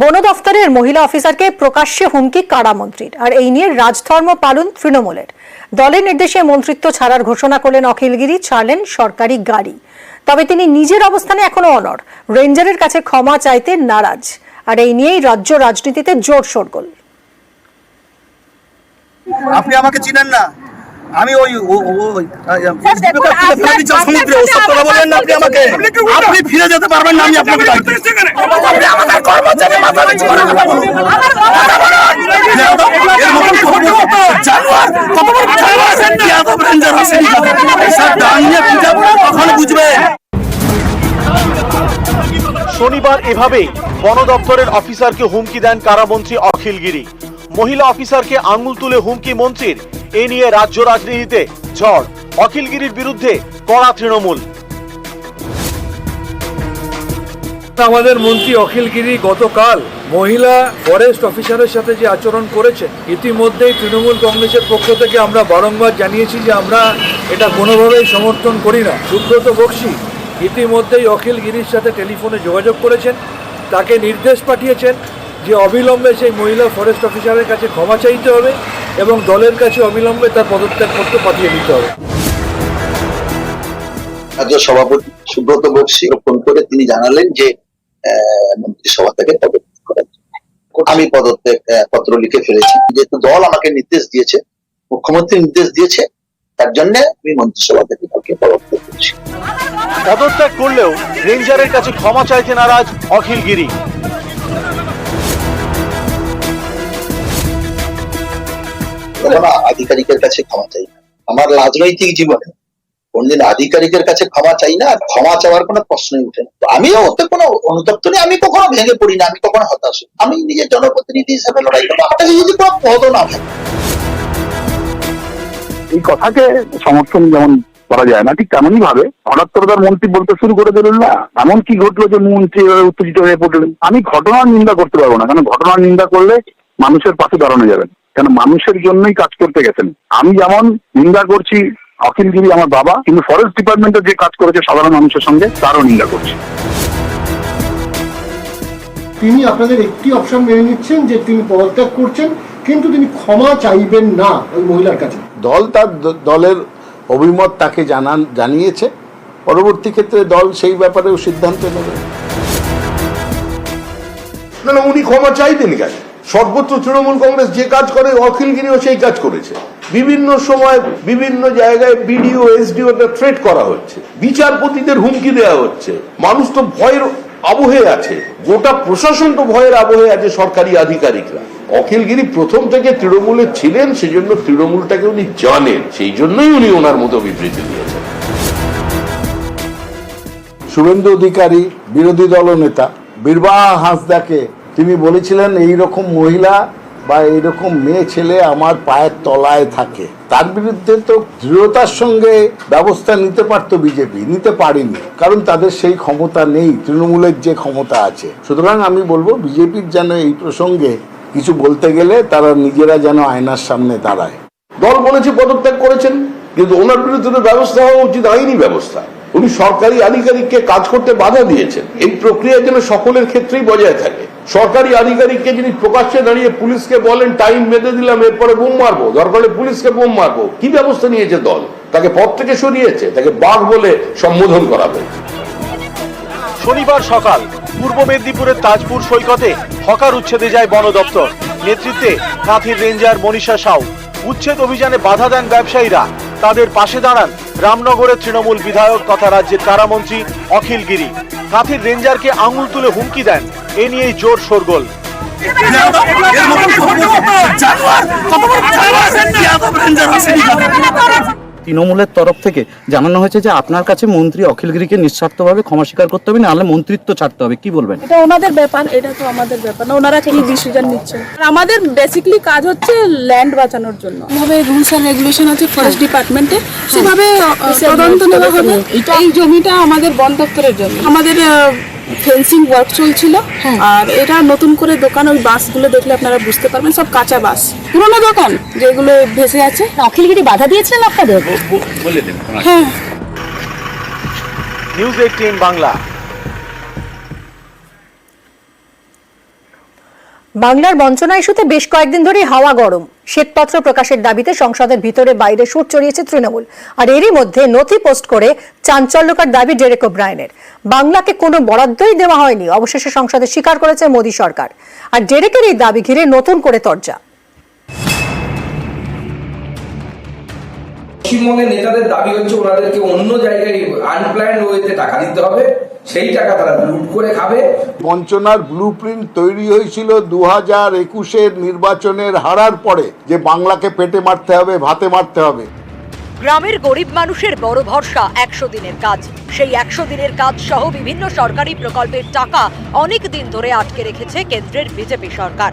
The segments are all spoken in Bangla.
বন দফতরের মহিলা অফিসারকে প্রকাশ্যে হুমকি কারামন্ত্রীর, আর এই নিয়ে রাজধর্ম পালন তৃণমূলের। দলের নির্দেশে মন্ত্রিত্ব ছাড়ার ঘোষণা করলেন অখিলগিরি, ছাড়লেন সরকারি গাড়ি। তবে তিনি নিজের অবস্থানে এখনো অনড়, রেঞ্জারের কাছে ক্ষমা চাইতে নারাজ। আর এই নিয়েই রাজ্য রাজনীতিতে জোর শোরগোল। আপনি আমাকে চিনেন না, আমি ওই আপনি ফিরে যেতে পারবেন না। আমি আপনাকে শনিবার এভাবেই বন দপ্তরের অফিসারকে হুমকি দেন কারামন্ত্রী অখিলগিরি। মহিলা অফিসারকে আঙুল তুলে হুমকি মন্ত্রীর। এ নিয়ে রাজ্য রাজনীতিতে ঝড়। অখিলগিরির বিরুদ্ধে কড়া তৃণমূল। আমাদের মন্ত্রী অখিলগিরি গতকাল মহিলা ফরেস্ট অফিসারের সাথে যে আচরণ করেছেন, ইতিমধ্যেই তৃণমূল কংগ্রেসের পক্ষ থেকে আমরা বারংবার জানিয়েছি যে আমরা এটা কোনোভাবেই সমর্থন করি না। সুব্রত বক্সী ইতিমধ্যেই অখিলগিরির সাথে টেলিফোনে যোগাযোগ করেছেন, তাকে নির্দেশ পাঠিয়েছেন যে অবিলম্বে সেই মহিলা ফরেস্ট অফিসারের কাছে ক্ষমা চাইতে হবে এবং দলের কাছে অবিলম্বে তার পদত্যাগ করতে পাঠিয়ে দিতে হবে। রাজ্য সভাপতি সুব্রত বক্সী ফোন করে তিনি জানালেন যে মন্ত্রিসভা থেকে পদত্যাগ করার জন্য। আমি পদত্যাগ পত্র লিখে ফেলেছি, যেহেতু দল আমাকে নির্দেশ দিয়েছে, মুখ্যমন্ত্রী নির্দেশ দিয়েছে, তার জন্য আমি মন্ত্রিসভা থেকে তাকে পদত্যাগ করছি। পদত্যাগ করলেও রেঞ্জারের কাছে ক্ষমা চাইতে নারাজ অখিলগিরি। আধিকারিকের কাছে ক্ষমা চাই না। আমার রাজনৈতিক জীবনে কোনদিন আধিকারিকের কাছে ক্ষমা চাই না, আর ক্ষমা চাওয়ার কোনো প্রশ্নই উঠে না। আমিও ওতে কোনো অনুতপ্ত নেই, আমি কখনো ভেঙে পড়ি না, আমি কখনো হতাশ। আমি নিজের জনপ্রতিনিধি হিসাবে লড়াই করবো, আমার কাছে যদি কোনো পদও না থাকে। এই কথাকে সমর্থন যেমন করা যায় না, ঠিক তেমনই ভাবে হঠাৎ করে তার মন্ত্রী বলতে শুরু করে দিলেন না এমন কি ঘটলো যে মন্ত্রী উত্তেজিত হয়ে পড়লেন। আমি ঘটনার নিন্দা করতে পারবো না, কারণ ঘটনার নিন্দা করলে মানুষের পাশে দাঁড়ানো যাবে না, কেন মানুষের জন্যই কাজ করতে গেছেন। আমি যেমন নিন্দা করছি অখিলগিরি আমার বাবা, কিন্তু ফরেস্ট ডিপার্টমেন্টে যে কাজ করেছে সাধারণ মানুষের সঙ্গে তারও নিন্দা করছি। তিনি আপনাদের একটি অপশন মেনে নিচ্ছেন যে তিনি পদত্যাগ করছেন, কিন্তু তিনি ক্ষমা চাইবেন না ওই মহিলার কাছে। দল তার দলের অভিমত তাকে জানিয়েছে, পরবর্তী ক্ষেত্রে দল সেই ব্যাপারেও সিদ্ধান্ত নেবে। না, উনি ক্ষমা চাইতেন কেন? সর্বত্র তৃণমূল কংগ্রেস যে কাজ করে অখিলগিরিও সেই কাজ করেছে। বিভিন্ন সময় বিভিন্ন জায়গায় বিডিও এসডিও থ্রেট করা হচ্ছে, বিচারপতিদের হুমকি দেওয়া হচ্ছে। মানুষ তো ভয়ের আবহে আছে, গোটা প্রশাসন তো ভয়ের আবহে আছে, সরকারি আধিকারিকরা। অখিলগিরি প্রথম থেকে তৃণমূলে ছিলেন, সেজন্য তৃণমূলটাকে উনি জানেন, সেই জন্যই উনি ওনার মতো বিবৃতি দিয়েছেন। শুভেন্দু অধিকারী বিরোধী দলনেতা বীরবাহা হাঁসদাকে তিনি বলেছিলেন এইরকম মহিলা বা এইরকম মেয়ে ছেলে আমার পায়ের তলায় থাকে। তার বিরুদ্ধে তো দৃঢ়তার সঙ্গে ব্যবস্থা নিতে পারতো বিজেপি, নিতে পারেনি, কারণ তাদের সেই ক্ষমতা নেই তৃণমূলের যে ক্ষমতা আছে। সুতরাং আমি বলবো বিজেপির যেন এই প্রসঙ্গে কিছু বলতে গেলে তারা নিজেরা যেন আয়নার সামনে দাঁড়ায়। দল বলেছে পদত্যাগ করেছেন, কিন্তু ওনার বিরুদ্ধে ব্যবস্থা হওয়া উচিত, আইনি ব্যবস্থা। উনি সরকারি আধিকারিককে কাজ করতে বাধা দিয়েছেন। এই প্রক্রিয়া যেন সকলের ক্ষেত্রেই বজায় থাকে। সরকারি আধিকারিককে যিনি প্রকাশ্যে দাঁড়িয়ে পুলিশকে বলেন টাইম বেঁধে দিলাম, এরপরে বোম মারবো, দরকার হলে পুলিশকে বোম মারবো, কি ব্যবস্থা নিয়েছে দল? তাকে পদ থেকে সরিয়েছে, তাকে বাঘ বলে সম্বোধন করা হয়েছে। শনিবার সকাল পূর্ব মেদিনীপুরের তাজপুর সৈকতে হকার উচ্ছেদে যায় বন দপ্তর। নেতৃত্বে কাঁথির রেঞ্জার মনীষা সাউ। উচ্ছেদ অভিযানে বাধা দেন ব্যবসায়ীরা, তাদের পাশে দাঁড়ান রামনগরের তৃণমূল বিধায়ক তথা রাজ্যের কারামন্ত্রী অখিলগিরি। কাঁথির রেঞ্জারকে আঙুল তুলে হুমকি দেন, এ নিয়েই জোর শোরগোল। তৃণমূলের তরফ থেকে জানানো হয়েছে যে আপনার কাছে মন্ত্রী অখিলগিরিকে নিঃস্বার্থভাবে ক্ষমা স্বীকার করতে হবে, নাহলে মন্ত্রিত্ব ছাড়তে হবে। কি বলবেন? এটা ওনাদের ব্যাপার, এটা তো আমাদের ব্যাপার না, ওনারা কি ডিসিশন নিচ্ছেন। আমাদের বেসিক্যালি কাজ হচ্ছে ল্যান্ড বাঁচানোর জন্য। যেভাবে রুলস এন্ড রেগুলেশন আছে ফরেস্ট ডিপার্টমেন্টে, সেভাবে তদন্ত নেওয়া হবে। এই জমিটা আমাদের বন দপ্তরের জমি, আমাদের ফেন্সিং ওয়ার্ক চলছিল। আর এটা নতুন করে দোকান, ওই বাসগুলো দেখলে আপনারা বুঝতে পারবেন, সব কাঁচা বাস, পুরোনো দোকান যেগুলো ভেসে আছে। অখিলগিরি বাধা দিয়েছিলেন আপনাদের? হ্যাঁ। নিউজ 18 বাংলা। বাংলার বঞ্চনা ইস্যুতে বেশ কয়েকদিন ধরে হাওয়া গরম। শ্বেতপত্র প্রকাশের দাবিতে সংসদের ভিতরে বাইরে সুর চড়িয়েছে তৃণমূল। আর এরই মধ্যে নথি পোস্ট করে চাঞ্চল্যকর দাবি ডেরেক ওব্রায়েনের। বাংলাকে কোনো বরাদ্দই দেওয়া হয়নি, অবশেষে সংসদে স্বীকার করেছে মোদী সরকার। আর ডেরেকের এই দাবি ঘিরে নতুন করে তরজা। পশ্চিমবঙ্গের নেতাদের দাবি হচ্ছে ওনাদেরকে অন্য জায়গায় আনপ্ল্যান্ড ওয়েতে টাকা দিতে হবে, সেই টাকা তারা লুট করে খাবে। বঞ্চনার ব্লুপ্রিন্ট তৈরি হয়েছিল 2021-এর নির্বাচনের হারার পরে, যে বাংলাকে পেটে মারতে হবে, ভাতে মারতে হবে। গ্রামের গরিব মানুষের বড় ভরসা 100 দিনের কাজ। সেই 100 দিনের কাজ সহ বিভিন্ন সরকারি প্রকল্পের টাকা অনেক দিন ধরে আটকে রেখেছে কেন্দ্রের বিজেপি সরকার।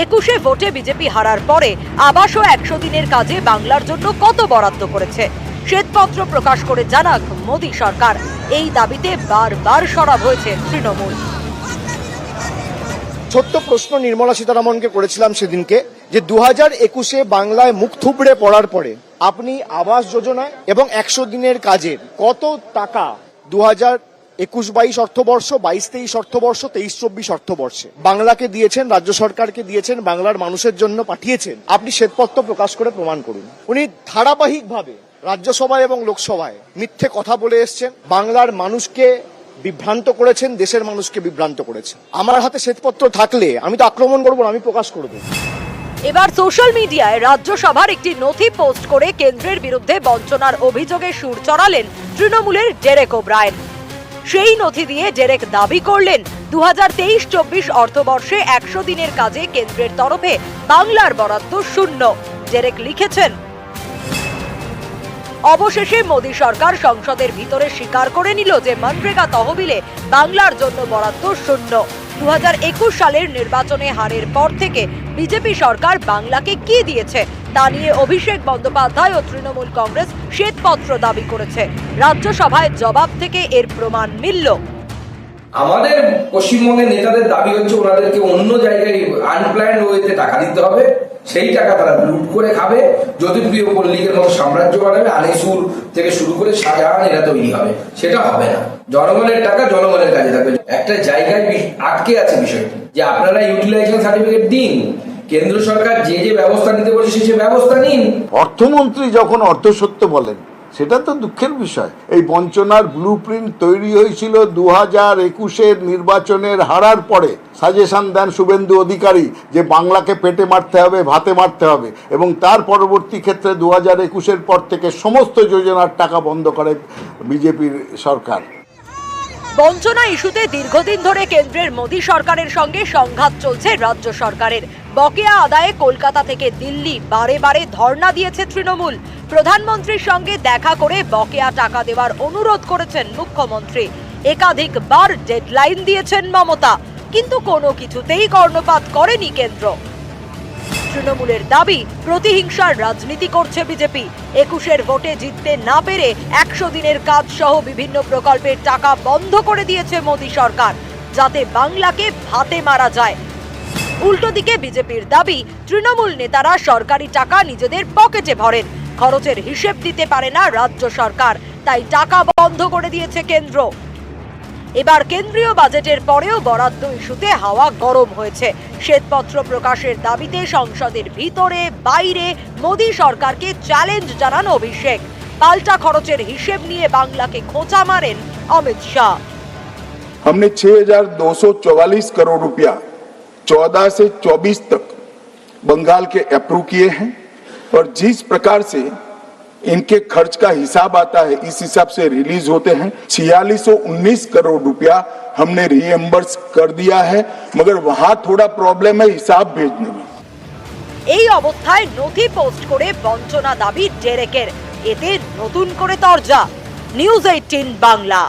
21-এ ভোটে বিজেপি হারার পরে আবাসও 100 দিনের কাজে বাংলার জন্য কত বরাদ্দ করেছে শ্বেতপত্র প্রকাশ করে জানাক মোদী সরকার। এই দাবিতে বারবার সরব হয়েছে তৃণমূল। ছোট্ট প্রশ্ন নির্মলা সীতারামনকে করেছিলাম সেদিনকে, যে 2021-এ বাংলায় মুখ থুবড়ে পড়ার পরে আপনি আবাস যোজনা এবং 100 দিনের কাজের কত টাকা 2021-22 অর্থবর্ষ, 22-23 অর্থবর্ষ, 23-24 অর্থবর্ষে বাংলাকে দিয়েছেন, রাজ্য সরকারকে দিয়েছেন, বাংলার মানুষের জন্য পাঠিয়েছেন? আপনি শ্বেতপত্র প্রকাশ করে প্রমাণ করুন। উনি ধারাবাহিকভাবে রাজ্যসভায় এবং লোকসভায় মিথ্যে কথা বলে এসছেন, বাংলার মানুষকে বিভ্রান্ত করেছেন, দেশের মানুষকে বিভ্রান্ত করেছেন। আমার হাতে শ্বেতপত্র থাকলে আমি তো আক্রমণ করবো না, আমি প্রকাশ করব। এবার সোশ্যাল মিডিয়ায় রাজ্যসভার একটি নথি পোস্ট করে কেন্দ্রের বিরুদ্ধে বঞ্চনার অভিযোগে সুর চড়ালেন তৃণমূলের ডেরেক ওব্রায়েন। সেই নথি দিয়ে ডেরেক দাবি করলেন 2023-24 অর্থবর্ষে 100 দিনের কাজে কেন্দ্রের তরফে বাংলার বরাদ্দ শূন্য। ডেরেক লিখেছেন, অবশেষে মোদী সরকার সংসদের ভিতরে স্বীকার করে নিল যে মনরেগা তহবিলে বাংলার জন্য বরাদ্দ শূন্য। 2021 সালের নির্বাচনে হারের পর থেকে বিজেপি সরকার বাংলাকে কি দিয়েছে তা নিয়ে অভিষেক বন্দ্যোপাধ্যায় ও তৃণমূল কংগ্রেস শ্বেতপত্র দাবি করেছে। রাজ্যসভায় জবাব থেকে এর প্রমাণ মিলল। আমাদের পশ্চিমবঙ্গের নেতাদের দাবি হচ্ছে ওনাদেরকে অন্য জায়গায় আনপ্ল্যান্ড ওয়েতে টাকা দিতে হবে, সেই টাকা তারা লুট করে খাবে, জ্যোতিপ্রিয় পল্লিকের মতো সাম্রাজ্য বানাবে, আনিসুর থেকে শুরু করে শাহজাহান এরা তৈরি হবে। সেটা হবে না। জনগণের টাকা জনগণের কাজে থাকবে। একটা জায়গায় আটকে আছে বিষয়টি, যে আপনারা ইউটিলাইজেশন সার্টিফিকেট দিন, কেন্দ্র সরকার যে যে ব্যবস্থা নিতে বলছে সে ব্যবস্থা নিন। অর্থমন্ত্রী যখন অর্ধসত্য বলেন, সেটা তো দুঃখের বিষয়। এই বঞ্চনার ব্লুপ্রিন্ট তৈরি হয়েছিল 2021-এর নির্বাচনের হারার পরে। সাজেশন দেন শুভেন্দু অধিকারী যে বাংলাকে পেটে মারতে হবে, ভাতে মারতে হবে, এবং তার পরবর্তী ক্ষেত্রে 2021-এর পর থেকে সমস্ত যোজনার টাকা বন্ধ করে বিজেপির সরকার। বঞ্চনা ইস্যুতে দীর্ঘদিন ধরে কেন্দ্রের মোদী সরকারের সঙ্গে সংঘাত চলছে রাজ্য সরকারের। বকেয়া আদায়ে কলকাতা থেকে দিল্লি বারে বারে ধর্ণা দিয়েছে তৃণমূল। প্রধানমন্ত্রীর সঙ্গে দেখা করে বকেয়া টাকা দেওয়ার অনুরোধ করেছেন মুখ্যমন্ত্রী। একাধিকবার ডেডলাইন দিয়েছেন মমতা, কিন্তু কোনো কিছুতেই কর্ণপাত করেনি কেন্দ্র। তৃণমূলের দাবি, প্রতিহিংসার রাজনীতি করছে বিজেপি। 21-এর ভোটে জিততে না পেরে 100 দিনের কাজ সহ বিভিন্ন প্রকল্পের টাকা বন্ধ করে দিয়েছে মোদী সরকার, যাতে বাংলাকে ভাতে মারা যায়। উল্টো দিকে বিজেপির দাবি, তৃণমূল নেতারা সরকারি টাকা নিজেদের পকেটে ভরেন, খরচের হিসেব দিতে পারে না রাজ্য সরকার, তাই টাকা বন্ধ করে দিয়েছে কেন্দ্র। এবার কেন্দ্রীয় বাজেটের পরেও বরাদ্দ ইস্যুতে হাওয়া গরম হয়েছে। শ্বেতপত্র প্রকাশের দাবিতে সংসদের ভিতরে বাইরে মোদী সরকারকে চ্যালেঞ্জ জানান অভিষেক। পাল্টা খরচের হিসেব নিয়ে বাংলাকে খোঁচা মারেন অমিত শাহ। हमने 6,244 करोड़ रुपया 14 से 24 तक बंगाल के अप्रूव किए हैं, और जिस प्रकार से इनके खर्च का हिसाब आता है इस हिसाब से रिलीज होते हैं। 4619 करोड़ रुपया हमने रीएम्बर्स कर दिया है, मगर वहां थोड़ा प्रॉब्लम है हिसाब भेजने में। এই অবস্থায় নথি পোস্ট করে বঞ্চনা দাবি ডেরেকের, এতে নতুন করে তরজা। নিউজ 18 বাংলা।